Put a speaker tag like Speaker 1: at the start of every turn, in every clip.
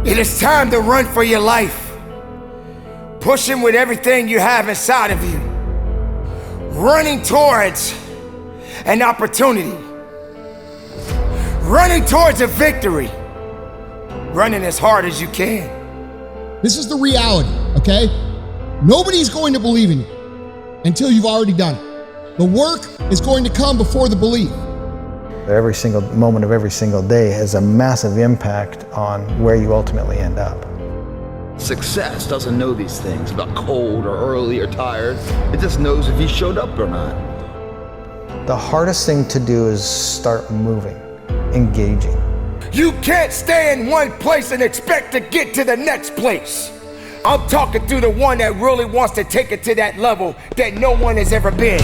Speaker 1: It is time to run for your life. Pushing with everything you have inside of you. Running towards an opportunity. Running towards a victory. Running as hard as you can.
Speaker 2: This is the reality, okay? Nobody's going to believe in you until you've already done it. The work is going to come before the belief.
Speaker 3: Every single moment of every single day has a massive impact on where you ultimately end up.
Speaker 4: Success doesn't know these things about cold or early or tired. It just knows if you showed up or not.
Speaker 3: The hardest thing to do is start moving, engaging.
Speaker 1: You can't stay in one place and expect to get to the next place. I'm talking to the one that really wants to take it to that level that no one has ever been.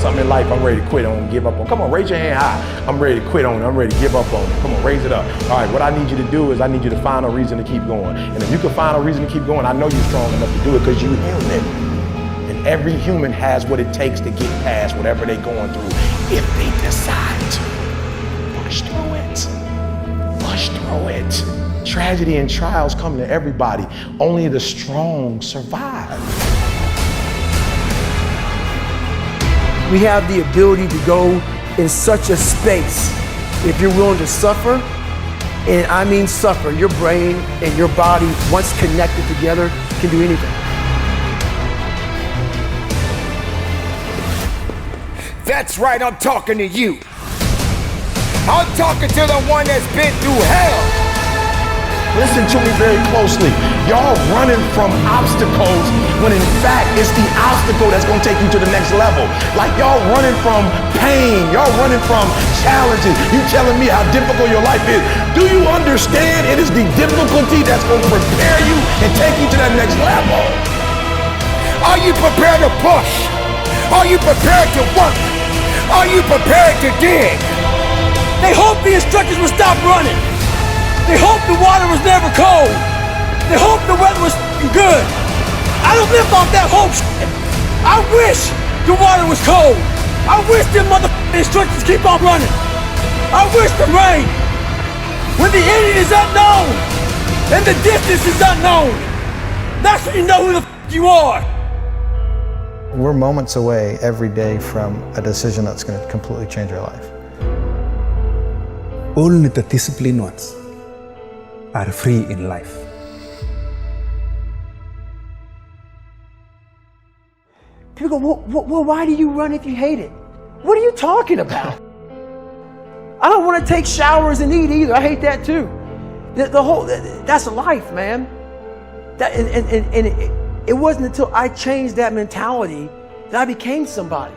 Speaker 5: Something in life I'm ready to quit on, give up on. Come on, raise your hand high. I'm ready to quit on it. I'm ready to give up on it. Come on, raise it up. All right, what I need you to do is I need you to find a reason to keep going. And if you can find a reason to keep going, I know you're strong enough to do it because you're human. And every human has what it takes to get past whatever they're going through if they decide to push through it. Push through it. Tragedy and trials come to everybody. Only the strong survive.
Speaker 6: We have the ability to go in such a space if you're willing to suffer, and I mean suffer. Your brain and your body, once connected together, can do anything.
Speaker 1: That's right, I'm talking to you. I'm talking to the one that's been through hell.
Speaker 5: Listen to me very closely. Y'all running from obstacles when in fact it's the obstacle that's gonna take you to the next level. Like y'all running from pain, y'all running from challenges. You telling me how difficult your life is. Do you understand it is the difficulty that's gonna prepare you and take you to that next level?
Speaker 1: Are you prepared to push? Are you prepared to work? Are you prepared to dig?
Speaker 6: They hoped the instructors would stop running. They hoped the water was never cold. They hoped the weather was good. I don't live off that hope shit. I wish the water was cold. I wish them motherfucking instructors keep on running. I wish the rain. When the ending is unknown and the distance is unknown, that's when you know who the you are.
Speaker 3: We're moments away every day from a decision that's going to completely change our life.
Speaker 7: Only the disciplined ones are free in life.
Speaker 6: People go, well, why do you run if you hate it? What are you talking about? I don't want to take showers and eat either. I hate that too. That's life, man. It wasn't until I changed that mentality that I became somebody.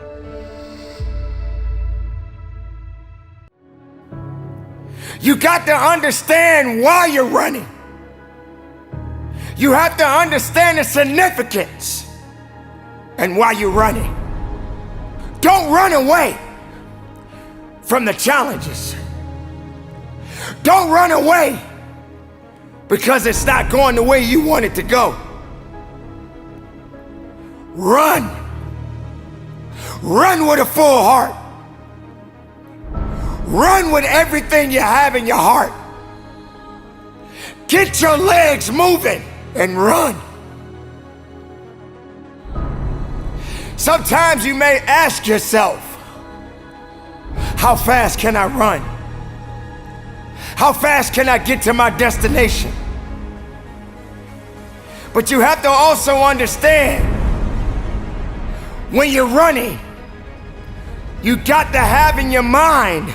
Speaker 1: You got to understand why you're running. You have to understand the significance and why you're running. Don't run away from the challenges. Don't run away because it's not going the way you want it to go. Run. Run with a full heart. Run with everything you have in your heart. Get your legs moving and run. Sometimes you may ask yourself, how fast can I run? How fast can I get to my destination? But you have to also understand, when you're running, you got to have in your mind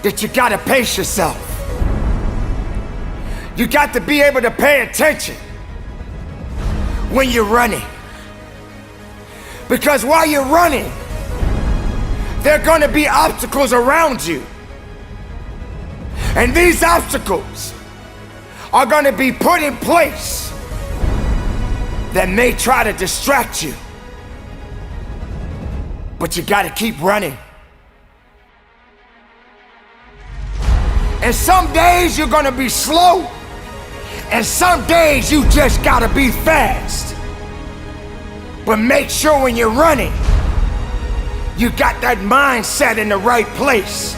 Speaker 1: that you gotta pace yourself. You got to be able to pay attention when you're running. Because while you're running, there are gonna be obstacles around you. And these obstacles are gonna be put in place that may try to distract you. But you gotta keep running. And some days you're gonna be slow, and some days you just gotta be fast. But make sure when you're running, you got that mindset in the right place.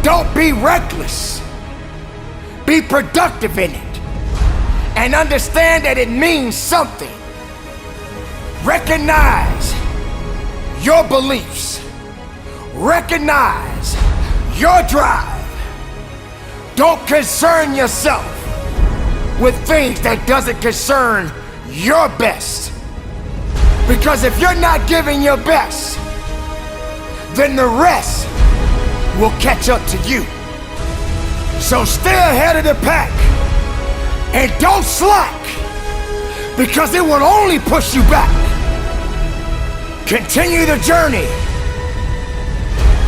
Speaker 1: Don't be reckless. Be productive in it. And understand that it means something. Recognize your beliefs. Recognize your drive. Don't concern yourself with things that doesn't concern your best. Because if you're not giving your best, then the rest will catch up to you. So stay ahead of the pack and don't slack, because it will only push you back. Continue the journey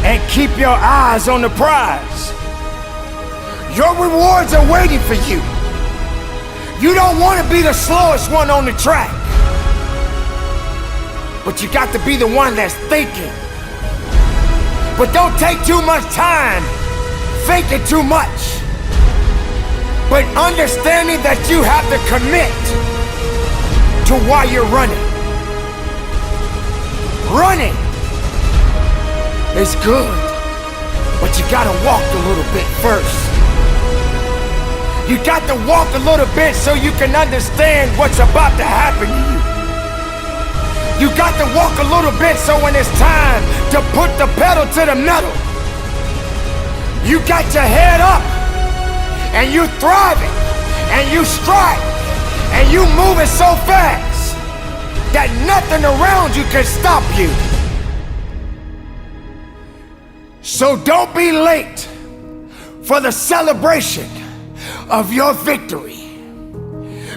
Speaker 1: and keep your eyes on the prize. Your rewards are waiting for you. You don't want to be the slowest one on the track, but you got to be the one that's thinking. But don't take too much time thinking too much, but understanding that you have to commit to why you're running. Running is good, but you gotta walk a little bit first. You got to walk a little bit so you can understand what's about to happen to you. You got to walk a little bit so when it's time to put the pedal to the metal, you got your head up and you thriving and you strike and you moving so fast that nothing around you can stop you. So don't be late for the celebration of your victory,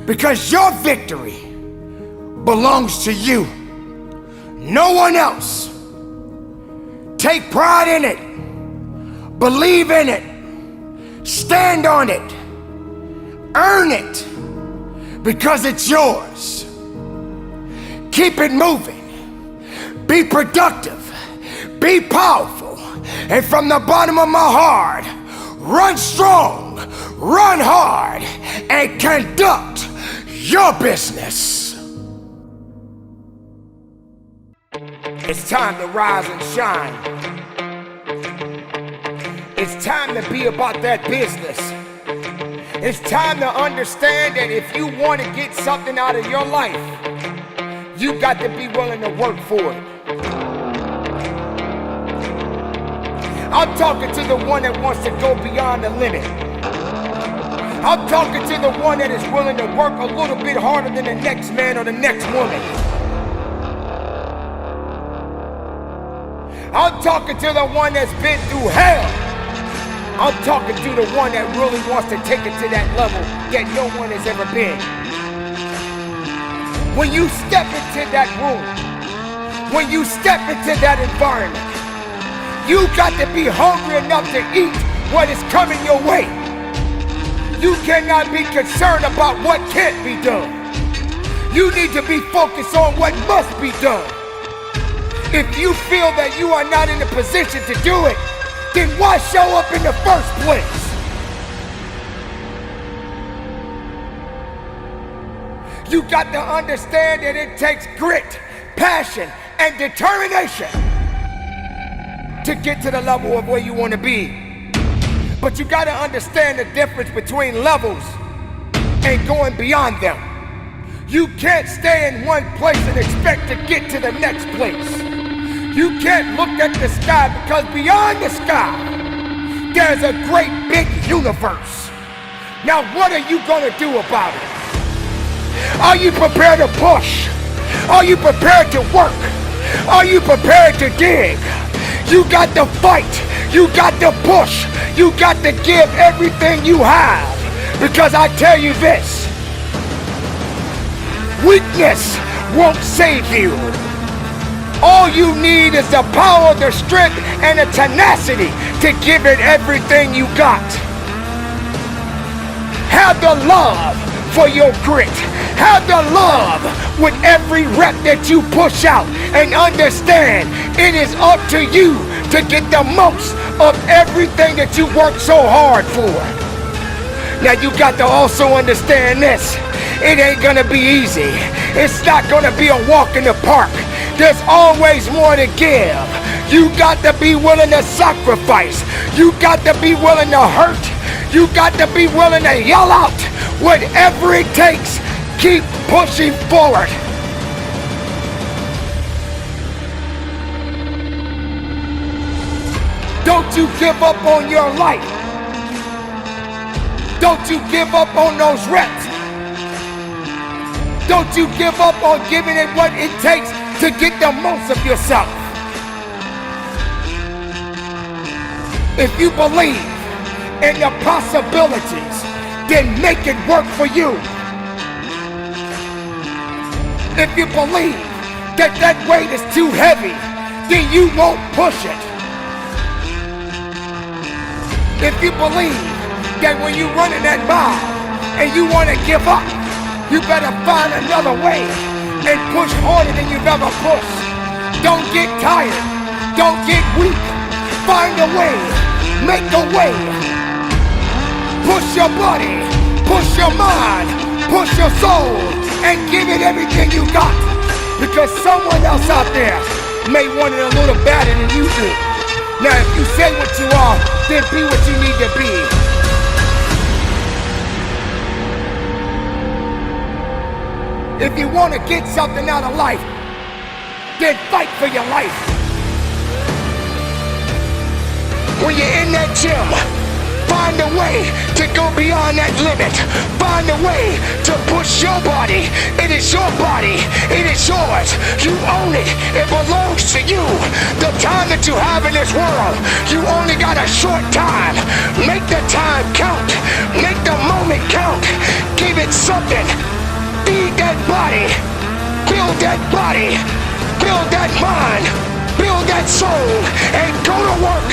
Speaker 1: because your victory belongs to you, no one else. Take pride in it, believe in it, stand on it, earn it, because it's yours. Keep it moving, be productive, be powerful, and from the bottom of my heart, run strong, run hard, and conduct your business. It's time to rise and shine. It's time to be about that business. It's time to understand that if you want to get something out of your life, you got to be willing to work for it. I'm talking to the one that wants to go beyond the limit. I'm talking to the one that is willing to work a little bit harder than the next man or the next woman. I'm talking to the one that's been through hell. I'm talking to the one that really wants to take it to that level that no one has ever been. When you step into that room, when you step into that environment, you got to be hungry enough to eat what is coming your way. You cannot be concerned about what can't be done. You need to be focused on what must be done. If you feel that you are not in a position to do it, then why show up in the first place? You got to understand that it takes grit, passion, and determination to get to the level of where you want to be. But you got to understand the difference between levels and going beyond them. You can't stay in one place and expect to get to the next place. You can't look at the sky, because beyond the sky, there's a great big universe. Now what are you gonna do about it? Are you prepared to push? Are you prepared to work? Are you prepared to dig? You got to fight. You got to push. You got to give everything you have. Because I tell you this, weakness won't save you. All you need is the power, the strength, and the tenacity to give it everything you got. Have the love for your grit. Have the love with every rep that you push out, and understand it is up to you to get the most of everything that you work so hard for. Now you got to also understand this. It ain't gonna be easy. It's not gonna be a walk in the park. There's always more to give. You got to be willing to sacrifice. You got to be willing to hurt. You got to be willing to yell out. Whatever it takes, keep pushing forward. Don't you give up on your life. Don't you give up on those reps. Don't you give up on giving it what it takes to get the most of yourself. If you believe in the possibilities, then make it work for you. If you believe that that weight is too heavy, then you won't push it. If you believe that when you run in that mile and you want to give up, you better find another way and push harder than you've ever pushed. Don't get tired. Don't get weak. Find a way. Make a way. Push your body. Push your mind. Push your soul. And give it everything you got. Because someone else out there may want it a little better than you do. Now, if you say what you are, then be what you need to be. If you want to get something out of life, then fight for your life. When you're in that gym, find a way to go beyond that limit. Find a way to push your body. It is your body. It is yours. You own it. It belongs to you. The time that you have in this world, you only got a short time. Make the time count. Make the moment count. Give it something. Feed that body. Build that body. Build that mind. Build that soul. And go to work.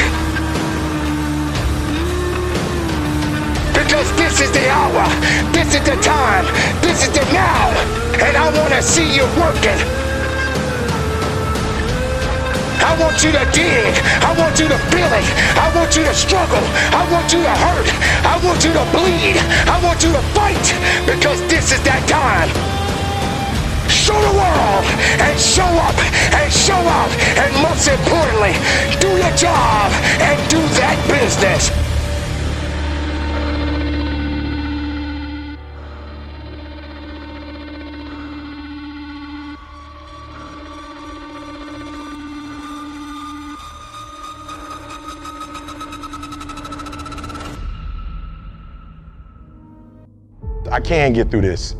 Speaker 1: Because this is the hour, this is the time, this is the now, and I want to see you working. I want you to dig, I want you to feel it, I want you to struggle, I want you to hurt, I want you to bleed, I want you to fight, because this is that time. Show the world, and show up, and show out, and most importantly, do your job, and do that business.
Speaker 5: I can get through this.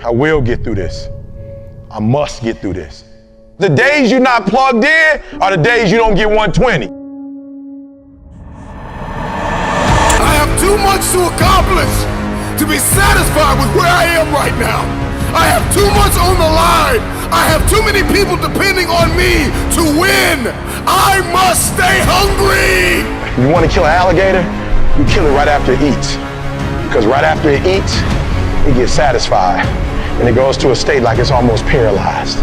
Speaker 5: I will get through this. I must get through this. The days you're not plugged in are the days you don't get 120.
Speaker 8: I have too much to accomplish to be satisfied with where I am right now. I have too much on the line. I have too many people depending on me to win. I must stay hungry.
Speaker 5: You want to kill an alligator? You kill it right after it eats. Because right after it eats, it gets satisfied. And it goes to a state like it's almost paralyzed.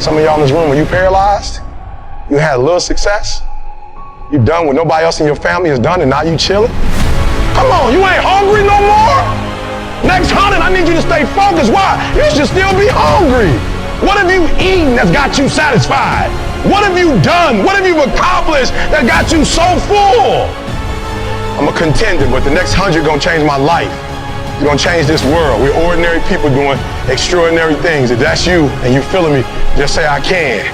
Speaker 5: Some of y'all in this room, when you paralyzed, you had a little success. You're done what nobody else in your family has done, and now you chilling. Come on, you ain't hungry no more? Next 100, I need you to stay focused. Why? You should still be hungry. What have you eaten that's got you satisfied? What have you done? What have you accomplished that got you so full? I'm a contender, but the next 100 gonna change my life. It's gonna change this world. We're ordinary people doing extraordinary things. If that's you and you feeling me, just say I can.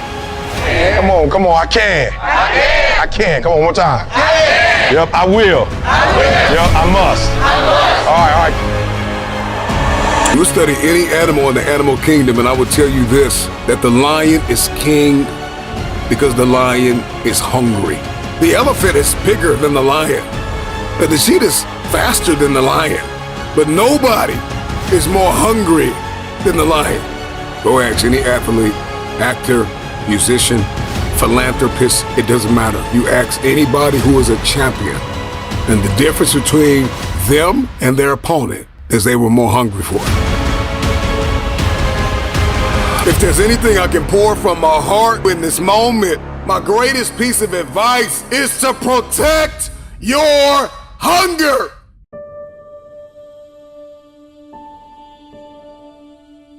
Speaker 5: Come on, I can. I can. Come on, one more time. Yep, I will. Yep, I must. All right.
Speaker 8: You study any animal in the animal kingdom, and I would tell you this, that the lion is king because the lion is hungry. The elephant is bigger than the lion. But the sheep is faster than the lion. But nobody is more hungry than the lion. Go ask any athlete, actor, musician, philanthropist, it doesn't matter. You ask anybody who is a champion, and the difference between them and their opponent is they were more hungry for it. If there's anything I can pour from my heart in this moment, my greatest piece of advice is to protect your hunger.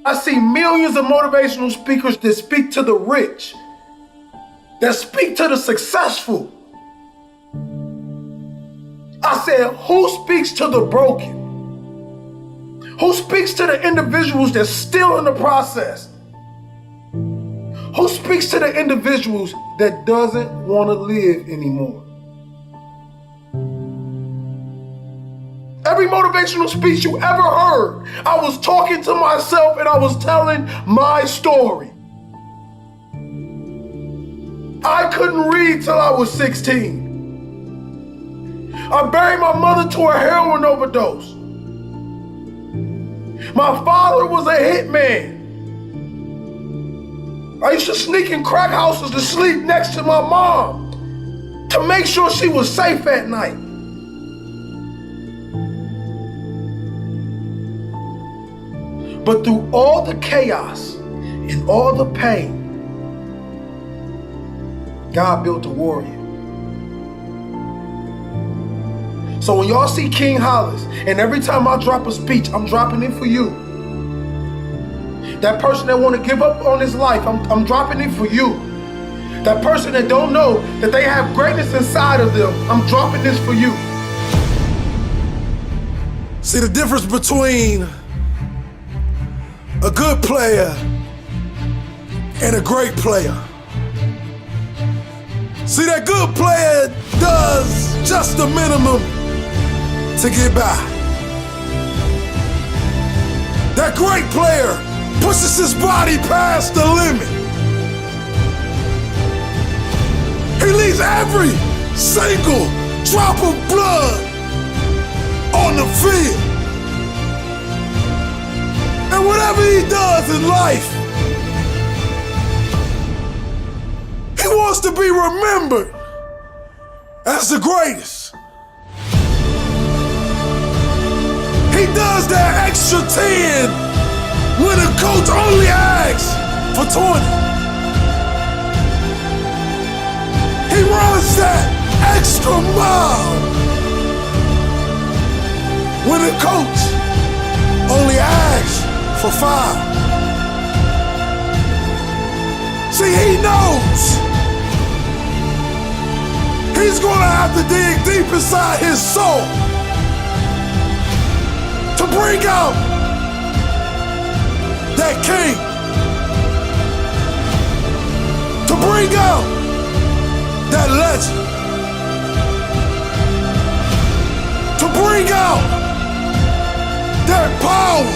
Speaker 9: I see millions of motivational speakers that speak to the rich, that speak to the successful. I said, who speaks to the broken? Who speaks to the individuals that's still in the process? Who speaks to the individuals that doesn't want to live anymore? Every motivational speech you ever heard, I was talking to myself and I was telling my story. I couldn't read till I was 16. I buried my mother to a heroin overdose. My father was a hitman. I used to sneak in crack houses to sleep next to my mom to make sure she was safe at night. But through all the chaos and all the pain, God built a warrior. So when y'all see King Hollis, and every time I drop a speech, I'm dropping it for you. That person that want to give up on his life, I'm dropping it for you. That person that don't know that they have greatness inside of them, I'm dropping this for you.
Speaker 10: See the difference between a good player and a great player. See, that good player does just the minimum to get by. That great player pushes his body past the limit. He leaves every single drop of blood on the field. And whatever he does in life, he wants to be remembered as the greatest. He does that extra 10 when a coach only asks for 20. He runs that extra mile when a coach only asks for 5. See, he knows he's gonna have to dig deep inside his soul to bring out that king, to bring out that legend, to bring out that power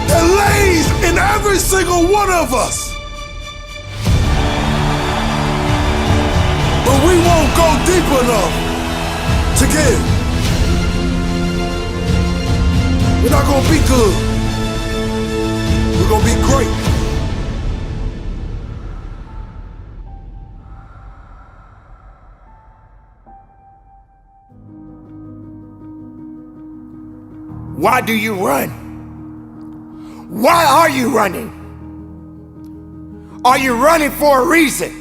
Speaker 10: that lays in every single one of us. But we won't go deep enough to get it. We're not gonna be good. We're gonna be great.
Speaker 1: Why do you run? Why are you running? Are you running for a reason?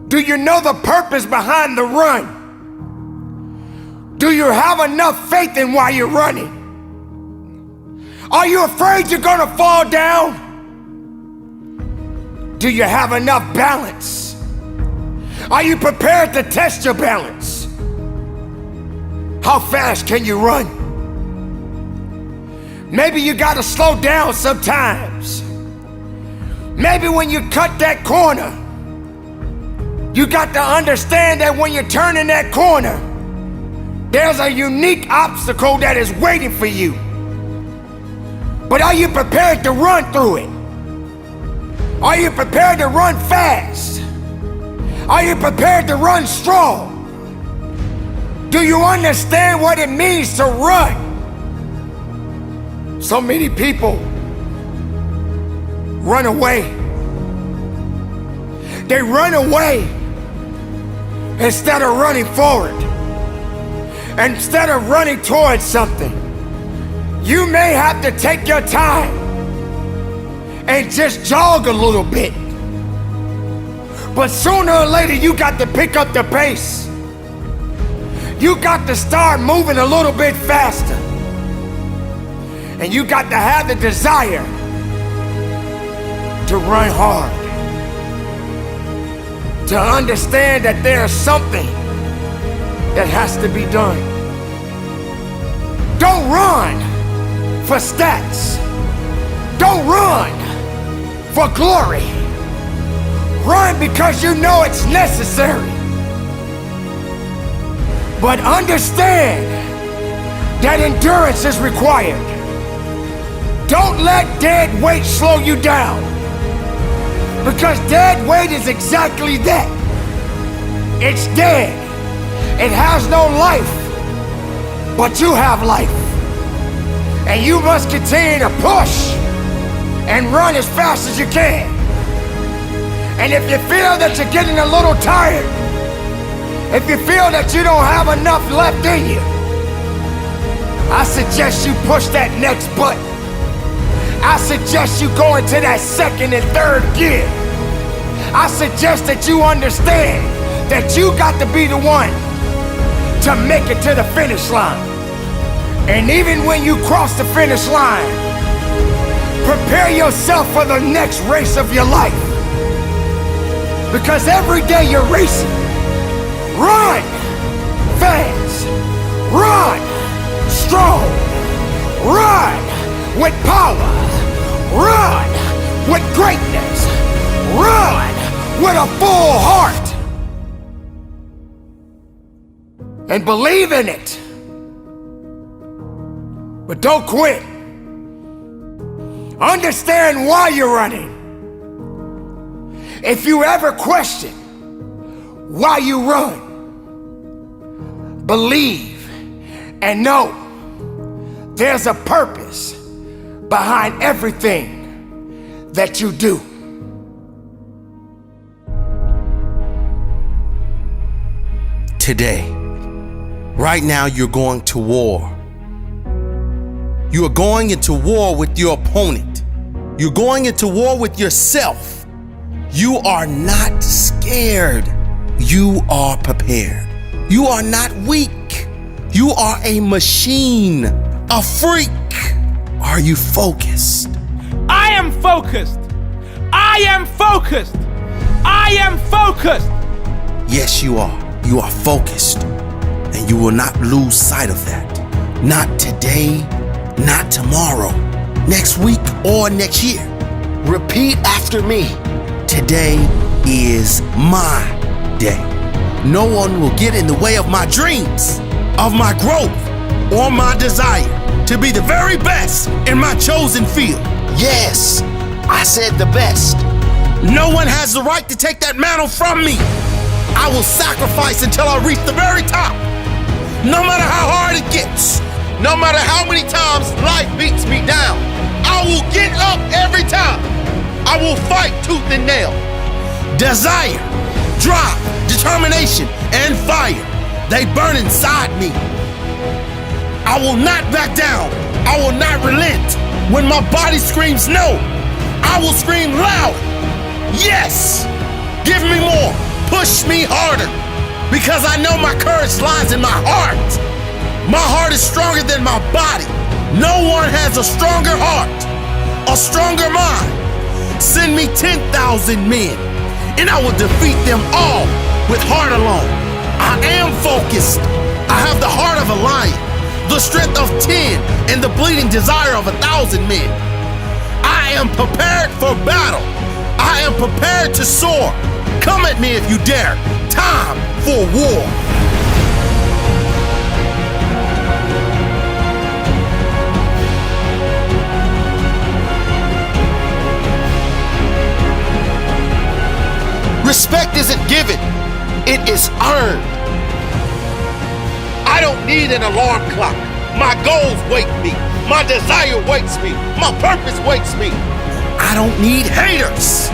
Speaker 1: Do you know the purpose behind the run? Do you have enough faith in why you're running? Are you afraid you're gonna fall down? Do you have enough balance? Are you prepared to test your balance? How fast can you run? Maybe you gotta slow down sometimes. Maybe when you cut that corner, you got to understand that when you're turning that corner, there's a unique obstacle that is waiting for you. But are you prepared to run through it? Are you prepared to run fast? Are you prepared to run strong? Do you understand what it means to run? So many people run away. They run away instead of running forward. Instead of running towards something. You may have to take your time and just jog a little bit. But sooner or later, you got to pick up the pace. You got to start moving a little bit faster. And you got to have the desire to run hard. To understand that there's something that has to be done. Don't run for stats. Don't run for glory. Run because you know it's necessary. But understand that endurance is required. Don't let dead weight slow you down. Because dead weight is exactly that. It's dead. It has no life. But you have life. And you must continue to push and run as fast as you can. And if you feel that you're getting a little tired, if you feel that you don't have enough left in you, I suggest you push that next button. I suggest you go into that second and third gear. I suggest that you understand that you got to be the one to make it to the finish line. And even when you cross the finish line, prepare yourself for the next race of your life. Because every day you're racing. Run fast. Run strong. Run with power. Run with greatness. Run with a full heart. And believe in it. But don't quit. Understand why you're running. If you ever question why you run, believe and know there's a purpose behind everything that you do.
Speaker 11: Today, right now, you're going to war. You are going into war with your opponent. You're going into war with yourself. You are not scared. You are prepared. You are not weak. You are a machine, a freak. Are you focused?
Speaker 6: I am focused. I am focused. I am focused.
Speaker 11: Yes, you are. You are focused. And you will not lose sight of that. Not today, not tomorrow, next week, or next year. Repeat after me. Today is my day. No one will get in the way of my dreams, of my growth, or my desire to be the very best in my chosen field. Yes, I said the best. No one has the right to take that mantle from me. I will sacrifice until I reach the very top. No matter how hard it gets, no matter how many times life beats me down, I will get up every time. I will fight tooth and nail. Desire, drive, determination, and fire, they burn inside me. I will not back down. I will not relent. When my body screams no, I will scream loud. Yes, give me more. Push me harder. Because I know my courage lies in my heart. My heart is stronger than my body. No one has a stronger heart, a stronger mind. Send me 10,000 men, and I will defeat them all with heart alone. I am focused. I have the heart of a lion, the strength of 10, and the bleeding desire of 1,000 men. I am prepared for battle. I am prepared to soar. Come at me if you dare. Time for war. Respect isn't given, it is earned. I don't need an alarm clock. My goals wake me. My desire wakes me. My purpose wakes me. I don't need haters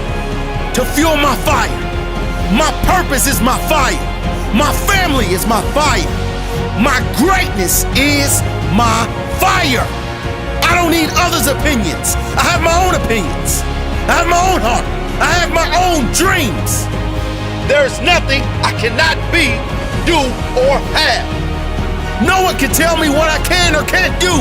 Speaker 11: to fuel my fire. My purpose is my fire. My family is my fire. My greatness is my fire. I don't need others' opinions. I have my own opinions. I have my own heart. I have my own dreams. There's nothing I cannot be, do, or have. No one can tell me what I can or can't do.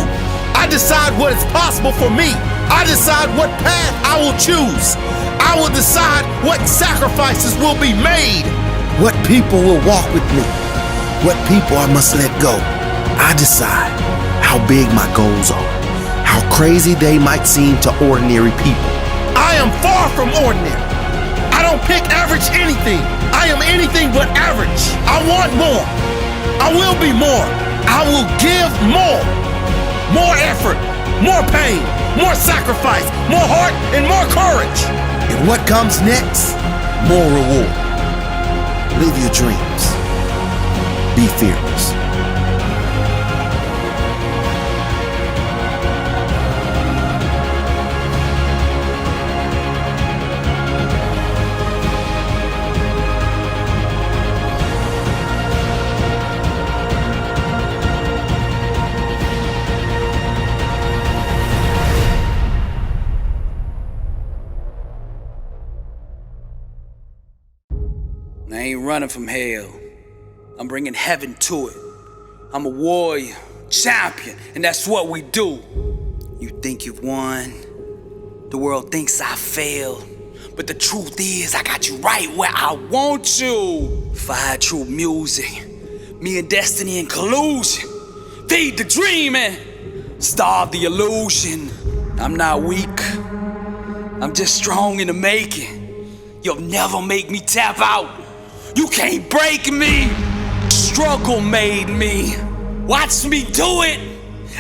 Speaker 11: I decide what is possible for me. I decide what path I will choose. I will decide what sacrifices will be made. What people will walk with me. What people I must let go. I decide how big my goals are. How crazy they might seem to ordinary people. I am far from ordinary. I don't pick average anything. I am anything but average. I want more. I will be more. I will give more. More effort, more pain, more sacrifice, more heart, and more courage. And what comes next? More reward. Live your dreams. Be fearless.
Speaker 6: I ain't running from hell. I'm bringing heaven to it. I'm a warrior, champion, and that's what we do. You think you've won. The world thinks I failed. But the truth is, I got you right where I want you. Fire true music. Me and destiny in collusion. Feed the dream and starve the illusion. I'm not weak. I'm just strong in the making. You'll never make me tap out. You can't break me. Struggle made me. Watch me do it.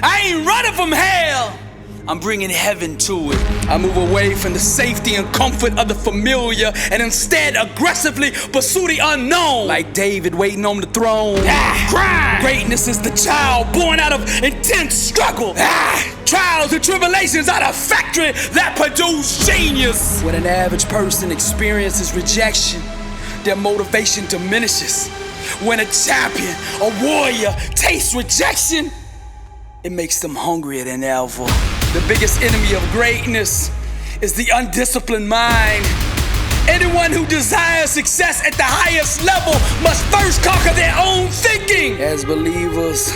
Speaker 6: I ain't running from hell. I'm bringing heaven to it. I move away from the safety and comfort of the familiar and instead aggressively pursue the unknown. Like David waiting on the throne. Grind. Greatness is the child born out of intense struggle. Trials and tribulations are the factory that produce genius. When an average person experiences rejection, their motivation diminishes. When a champion, a warrior, tastes rejection, it makes them hungrier than ever. The biggest enemy of greatness is the undisciplined mind. Anyone who desires success at the highest level must first conquer their own thinking. As believers,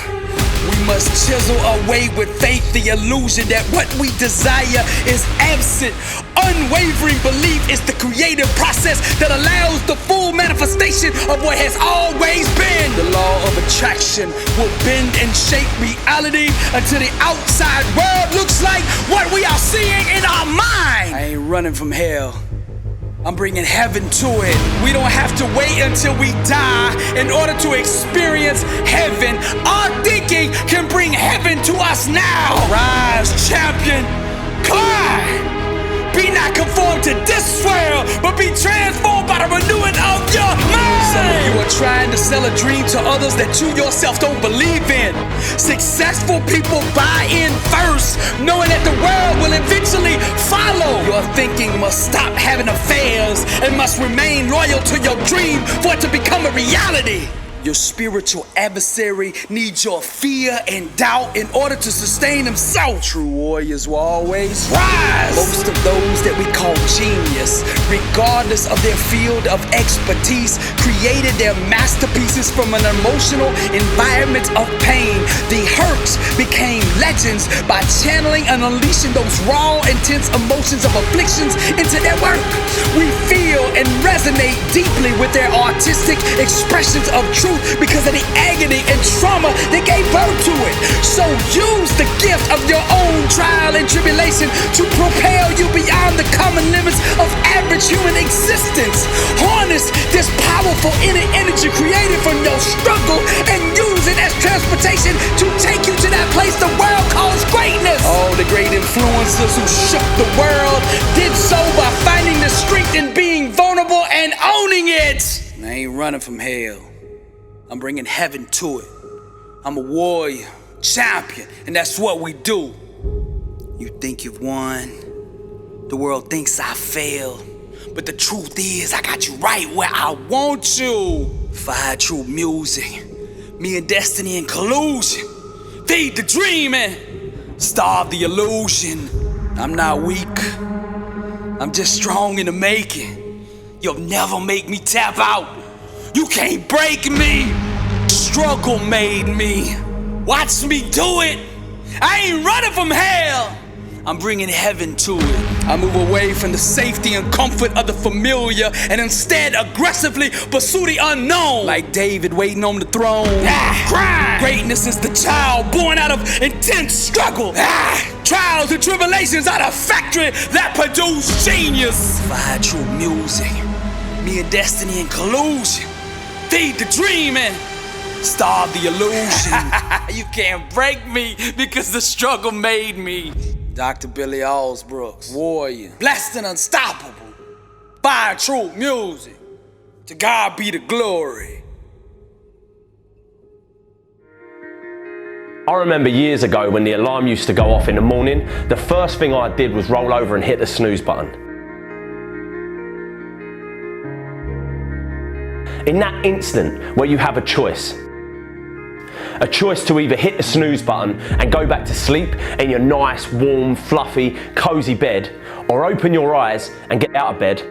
Speaker 6: we must chisel away with faith the illusion that what we desire is absent. Unwavering belief is the creative process that allows the full manifestation of what has always been. The law of attraction will bend and shape reality until the outside world looks like what we are seeing in our mind. I ain't running from hell. I'm bringing heaven to it. We don't have to wait until we die in order to experience heaven. Our thinking can bring heaven to us now. Rise, champion, climb. Be not conformed to this world, but be transformed by the renewing of your mind. Some of you are trying to sell a dream to others that you yourself don't believe in. Successful people buy in first, knowing that the world will eventually follow. Your thinking must stop having affairs and must remain loyal to your dream for it to become a reality. Your spiritual adversary needs your fear and doubt in order to sustain himself. True warriors will always rise. Most of those that we call genius, regardless of their field of expertise, created their masterpieces from an emotional environment of pain. The hurts became legends by channeling and unleashing those raw, intense emotions of afflictions into their work. We feel and resonate deeply with their artistic expressions of truth because of the agony and trauma that gave birth to it. So use the gift of your own trial and tribulation to propel you beyond the common limits of average human existence. Harness this powerful inner energy created from your struggle and use it as transportation to take you to that place the world calls greatness. All the great influencers who shook the world did so by finding the strength in being vulnerable and owning it. I ain't running from hell. I'm bringing heaven to it. I'm a warrior, champion, and that's what we do. You think you've won. The world thinks I failed. But the truth is, I got you right where I want you. Fire true music. Me and destiny in collusion. Feed the dream and starve the illusion. I'm not weak. I'm just strong in the making. You'll never make me tap out. You can't break me. Struggle made me. Watch me do it. I ain't running from hell. I'm bringing heaven to it. I move away from the safety and comfort of the familiar and instead aggressively pursue the unknown. Like David waiting on the throne. Crime. Greatness is the child born out of intense struggle. Trials and tribulations are the factory that produce genius. If I had true music, me and destiny in collusion, feed the dream and starve the illusion. You can't break me because the struggle made me. Dr. Billy Allsbrooks, warrior, blessed and unstoppable, by true music. To God be the glory.
Speaker 12: I remember years ago when the alarm used to go off in the morning, the first thing I did was roll over and hit the snooze button. In that instant where you have a choice to either hit the snooze button and go back to sleep in your nice, warm, fluffy, cozy bed, or open your eyes and get out of bed,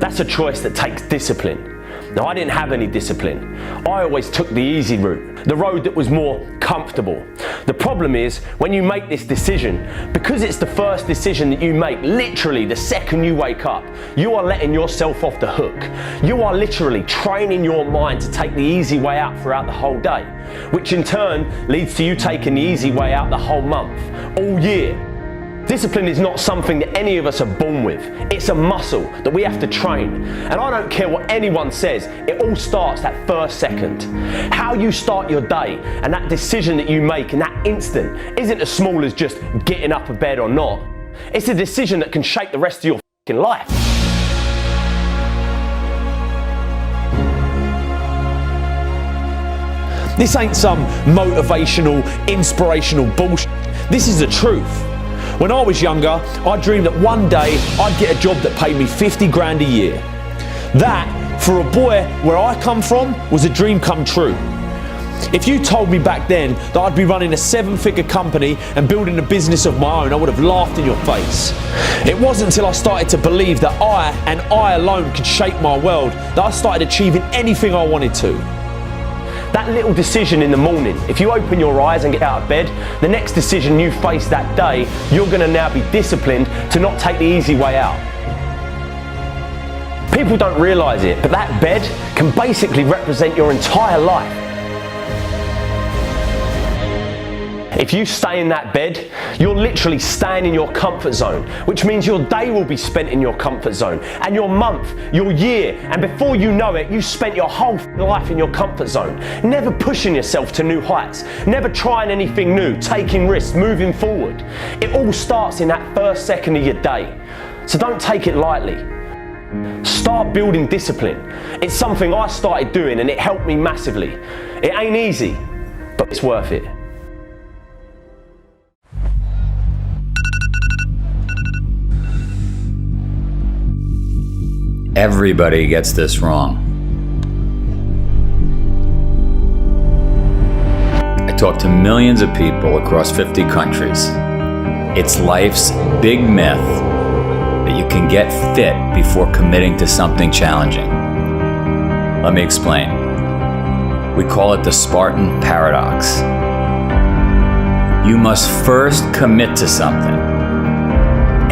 Speaker 12: that's a choice that takes discipline. Now, I didn't have any discipline. I always took the easy route, the road that was more comfortable. The problem is, when you make this decision, because it's the first decision that you make literally the second you wake up, you are letting yourself off the hook. You are literally training your mind to take the easy way out throughout the whole day, which in turn leads to you taking the easy way out the whole month, all year. Discipline is not something that any of us are born with. It's a muscle that we have to train. And I don't care what anyone says, it all starts that first second. How you start your day and that decision that you make in that instant isn't as small as just getting up of bed or not. It's a decision that can shape the rest of your f***ing life. This ain't some motivational, inspirational bullshit. This is the truth. When I was younger, I dreamed that one day I'd get a job that paid me 50 grand a year. That, for a boy where I come from, was a dream come true. If you told me back then that I'd be running a 7-figure company and building a business of my own, I would have laughed in your face. It wasn't until I started to believe that I, and I alone, could shape my world, that I started achieving anything I wanted to. That little decision in the morning, if you open your eyes and get out of bed, the next decision you face that day, you're going to now be disciplined to not take the easy way out. People don't realise it, but that bed can basically represent your entire life. If you stay in that bed, you're literally staying in your comfort zone, which means your day will be spent in your comfort zone, and your month, your year, and before you know it, you spent your whole life in your comfort zone, never pushing yourself to new heights, never trying anything new, taking risks, moving forward. It all starts in that first second of your day, so don't take it lightly. Start building discipline. It's something I started doing and it helped me massively. It ain't easy, but it's worth it.
Speaker 13: Everybody gets this wrong. I talk to millions of people across 50 countries. It's life's big myth that you can get fit before committing to something challenging. Let me explain. We call it the Spartan paradox. You must first commit to something,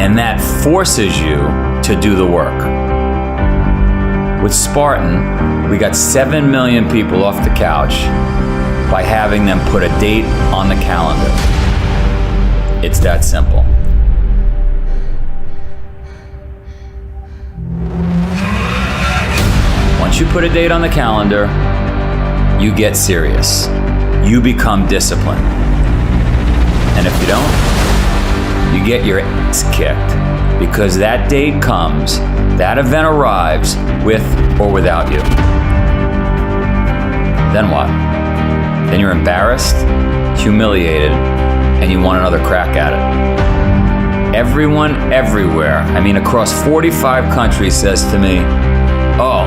Speaker 13: and that forces you to do the work. With Spartan, we got 7 million people off the couch by having them put a date on the calendar. It's that simple. Once you put a date on the calendar, you get serious. You become disciplined. And if you don't, you get your ass kicked. Because that date comes, that event arrives with or without you. Then what? Then you're embarrassed, humiliated, and you want another crack at it. Everyone everywhere, across 45 countries, says to me, oh,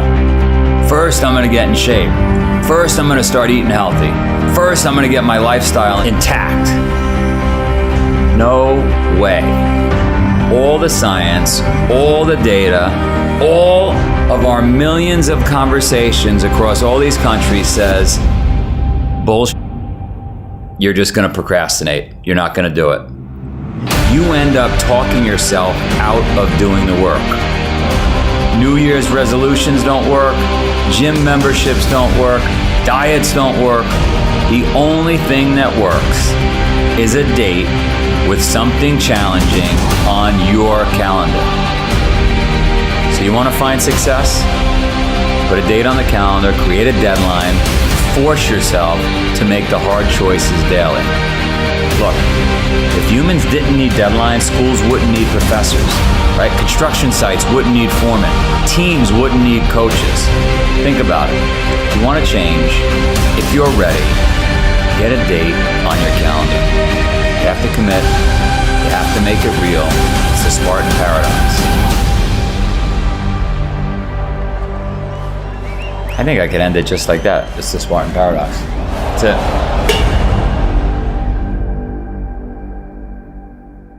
Speaker 13: first I'm gonna get in shape. First I'm gonna start eating healthy. First I'm gonna get my lifestyle intact. No way. All the science, all the data, all of our millions of conversations across all these countries says, bullshit. you're just going to procrastinate. You're not going to do it. You end up talking yourself out of doing the work. New Year's resolutions don't work. Gym memberships don't work. Diets don't work. The only thing that works is a date with something challenging on your calendar. So you want to find success? Put a date on the calendar, create a deadline, force yourself to make the hard choices daily. Look, if humans didn't need deadlines, schools wouldn't need professors, right? Construction sites wouldn't need foremen. Teams wouldn't need coaches. Think about it. If you want to change, if you're ready, get a date on your calendar. You have to commit. You have to make it real. It's the Spartan paradox. I think I could end it just like that. It's the Spartan paradox. That's it.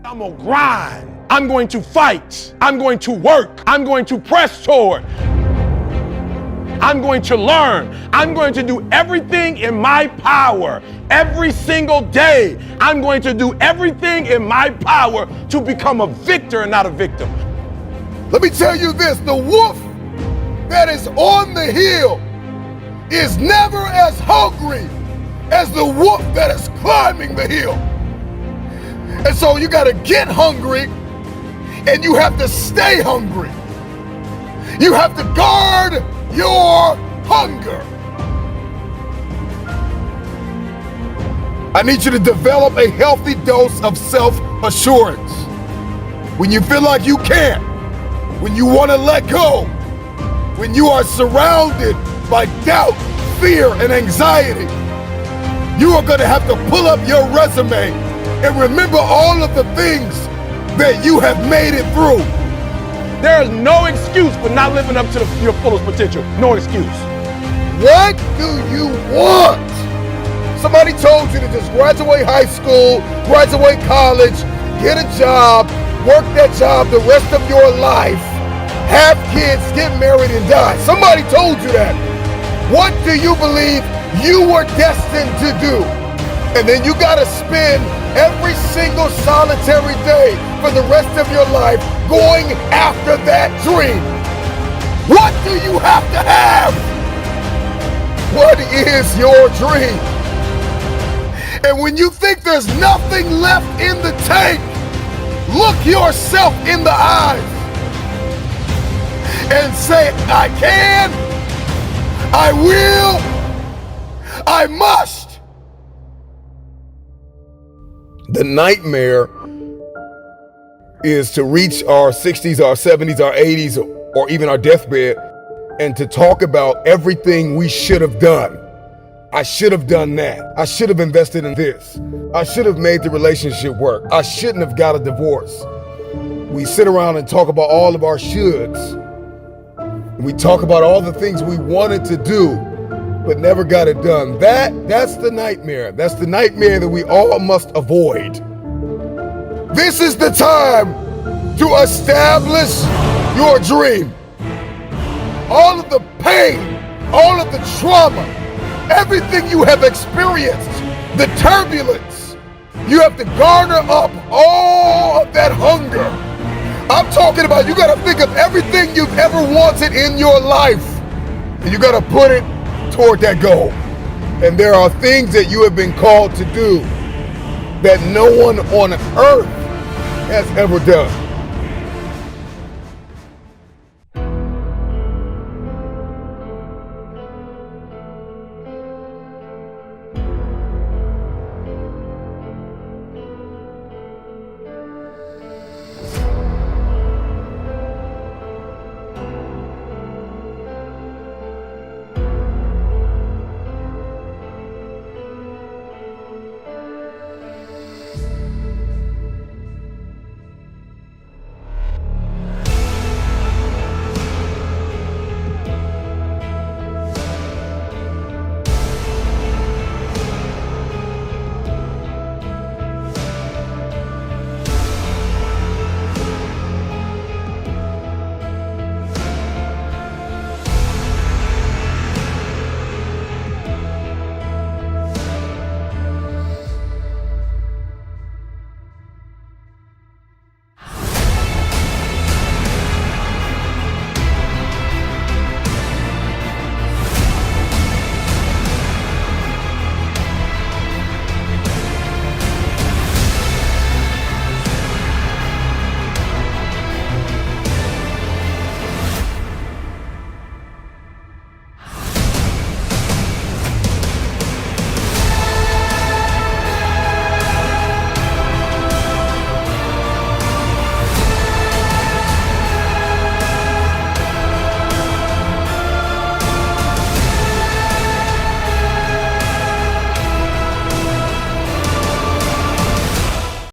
Speaker 5: I'm gonna grind. I'm going to fight. I'm going to work. I'm going to press toward. I'm going to learn. I'm going to do everything in my power every single day. I'm going to do everything in my power to become a victor and not a victim.
Speaker 10: Let me tell you this, the wolf that is on the hill is never as hungry as the wolf that is climbing the hill. And so you gotta get hungry and you have to stay hungry. You have to guard your hunger. I need you to develop a healthy dose of self-assurance. When you feel like you can't, when you want to let go, when you are surrounded by doubt, fear, and anxiety, you are going to have to pull up your resume and remember all of the things that you have made it through.
Speaker 5: There is no excuse for not living up to your fullest potential. No excuse.
Speaker 10: What do you want? Somebody told you to just graduate high school, graduate college, get a job, work that job the rest of your life, have kids, get married, and die. Somebody told you that. What do you believe you were destined to do? And then you gotta spend every single solitary day for the rest of your life going after that dream. What do you have to have? What is your dream? And when you think there's nothing left in the tank, look yourself in the eyes and say, I can, I will, I must. The nightmare is to reach our 60s, our 70s, our 80s, or even our deathbed, and to talk about everything we should have done. I should have done that. I should have invested in this. I should have made the relationship work. I shouldn't have got a divorce. We sit around and talk about all of our shoulds. We talk about all the things we wanted to do, but never got it done. That's the nightmare. That's the nightmare that we all must avoid. This is the time to establish your dream. All of the pain, all of the trauma, everything you have experienced, the turbulence, you have to garner up all of that hunger. I'm talking about you gotta think of everything you've ever wanted in your life, and you gotta put it toward that goal. And there are things that you have been called to do that no one on earth has ever done.